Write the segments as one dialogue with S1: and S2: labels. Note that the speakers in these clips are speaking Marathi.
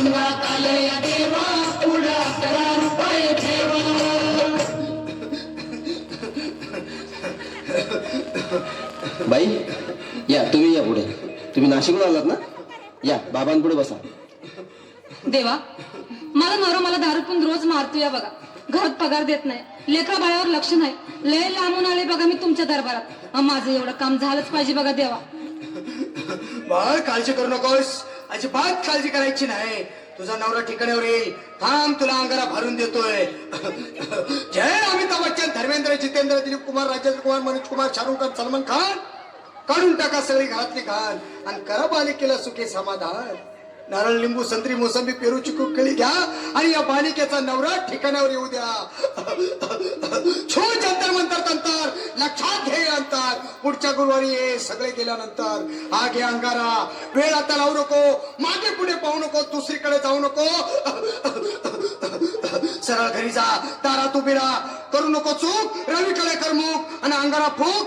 S1: अंगात आले या देवा पुढे 11 रुपये ठेवा.
S2: बाई या, तुम्ही या पुढे. तुम्ही नाशिकहून आलात ना? या बाबांपुढे बसा.
S3: देवा, माझा नवरा मला दारू पण रोज मारतो या बघा. घरात पगार देत नाही, लेकरा बाळावर लक्ष नाही. लय लांबून आले बघा मी तुमच्या दरबारात. माझं एवढं काम झालंच पाहिजे बघा देवा.
S4: बाळ काळजी करू नकोस, अजिबात काळजी करायची नाही. तुझा नवरा ठिकाण्यावर येईल. थांब, तुला अंगारा भरून देतोय. जय अमिताभ बच्चन, धर्मेंद्र, जितेंद्र, दिलीप कुमार, राजेंद्र कुमार, मनोज कुमार, शाहरुख खान, सलमान खान. काढून टाका सगळी घरातली घाण आणि करा बालिकेला सुखे समाधान. नारळ, लिंबू, संत्री, मोसंबी, पेरू, चिकू, केळी घ्या आणि या बालिकेचा नवरा ठिकाण्यावर येऊ द्या. छो जंतर मंतर तंतर, लक्षात घे अंतर. पुढच्या गुरुवारी ये सगळे गेल्यानंतर. हा घे अंगारा. वेळ आता लावू नको, मागे पुढे पाहू नको, दुसरीकडे जाऊ नको. सरळ घरी जा, दारात उभी राहा. करू नको चूक, रवीकडे कर मुख आणि अंगारा फूक.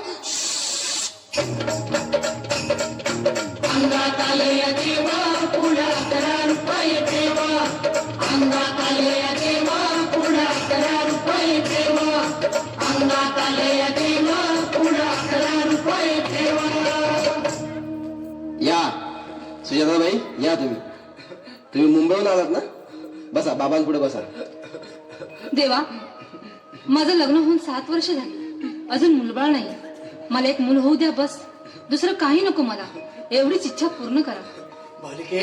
S1: अंगात आले या देवा पुढे 11 रुपये ठेवा. अंगात आले या देवा पुढे 11 रुपये ठेवा. अंगात आले या देवा पुढे 11 रुपये ठेवा.
S2: या सुजाताबाई, या तुम्ही मुंबईहून आलात ना? बसा, बाबांपुढे बसा.
S3: देवा, माझं लग्न होऊन 7 वर्ष झाली, अजून मुलबाळ नाही. मला एक मूल होऊ द्या बस. दुसरं काही नको मला. एवढीच इच्छा पूर्ण करा.
S4: बालिके,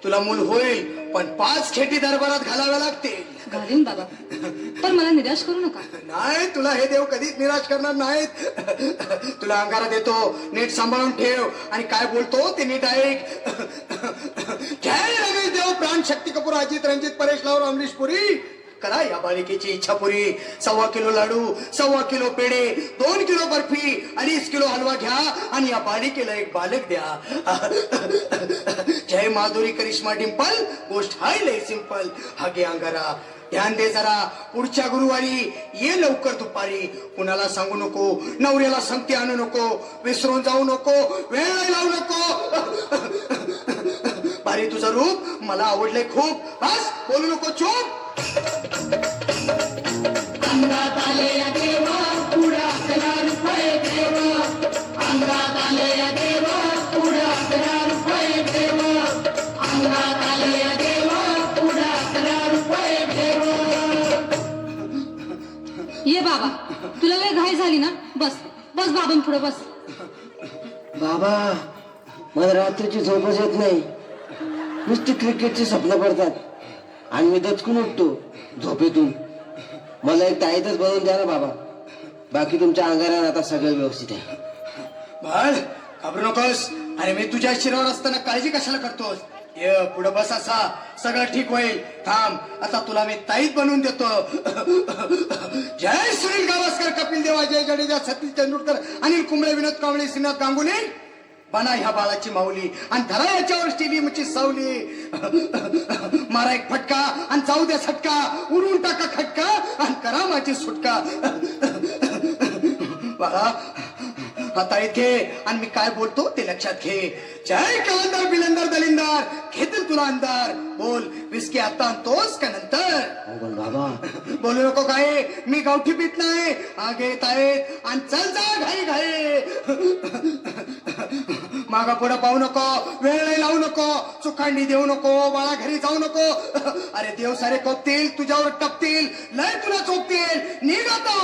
S4: तुला मूल होईल, पण 5 खेटी दरबारात घालाव्या लागतील.
S3: घालीन बाबा, पण मला निराश करू नका.
S4: नाही, तुला हे देव कधीच निराश करणार नाहीत. तुला अंगारा देतो, नीट सांभाळून ठेव आणि काय बोलतो ते नीट ऐक. जय रमेश देव, प्राण, शक्ती कपूर, अजित, रणजित, परेश लावर, अमरीश पुरी. करा या बालिकेची इच्छा पुरी. 1.25 किलो लाडू, 1.25 किलो पेढे, 2 किलो बर्फी, 2.5 किलो हलवा घ्या आणि या बालिकेला एक बालक द्या. जय माधुरी, करिश्मा, डिंपल, गोष्ट हाय लय सिंपल. हा घे अंगारा. ध्यान दे जरा, पुढच्या गुरुवारी ये लवकर दुपारी. कुणाला सांगू नको, नवऱ्याला संगती आणू नको, विसरून जाऊ नको, वेळ लावू नको. बारी, तुझं रूप मला आवडलंय खूप. बस, बोलू नको, चूप.
S1: अंगात आले या देवा पुढे 11 रुपये ठेवा. अंगात आले या देवा पुढे 11 रुपये ठेवा. अंगात आले या देवा पुढे 11 रुपये ठेवा.
S3: ये बाबा, तुला लय घाई झाली ना? बस बस बाबांपुढे बस.
S2: बाबा, मला रात्रीची झोपच येत नाही. नुसती क्रिकेटची स्वप्न पडतात आणि मी दचकून उठतो झोपेतून. मला एक ताईतच बनवून द्या ना बाबा. बाकी तुमच्या अंगारात आता सगळं व्यवस्थित आहे.
S4: बाळ, घाबरू नकोस. अरे मी तुझ्या शिरावर असताना काळजी कशाला करतोस? ये पुढे बस, असा सगळं ठीक होईल. थांब, आता तुला मी ताईत बनवून देतो. जय सुनील गावस्कर, कपिल देव, अजय जडेजा, सतीश तेंडुलकर, अनिल कुंबळे, विनोद कांबळे, श्रीनाथ गांगुली. बना ह्या बाळाची माऊली आणि धरा याच्यावर स्टेडियमची सावली. मारा एक फटका आणि जाऊ द्या सटका. उडून टाका खटका आणि करा माझी सुटका. बाळा, आता घे आणि मी काय बोलतो ते लक्षात घे. जय कलंदर, बिलंदर, दलिंदर, घेतील तुला अंधार. बोल, विस्की आता आणतोस का नंतर?
S2: पण बाबा,
S4: बोलू नको काय, मी गावठी पीत नाही. हा घेत आहेत आणि चल जा घाई घाई. मागा पुढे पाहू नको, वेळ नाही लावू नको, चुकांडी देऊ नको, बाळा घरी जाऊ नको. अरे देव सारे कोपतील, तुझ्यावर टपतील, लय तुला चोपतील. निघ आता.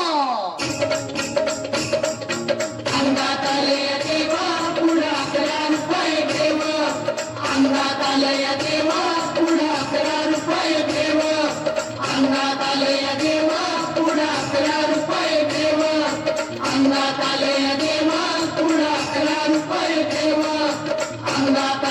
S1: अंगात आले या देवा पुढे 11 रुपये ठेवा. अंगात आले या देवा पुढे 11 रुपये ठेवा. अंगात आले या देवा पुढे 11 रुपये ठेवा. अंगात आले या देवा पुढे 11 रुपये ठेवा. अंगात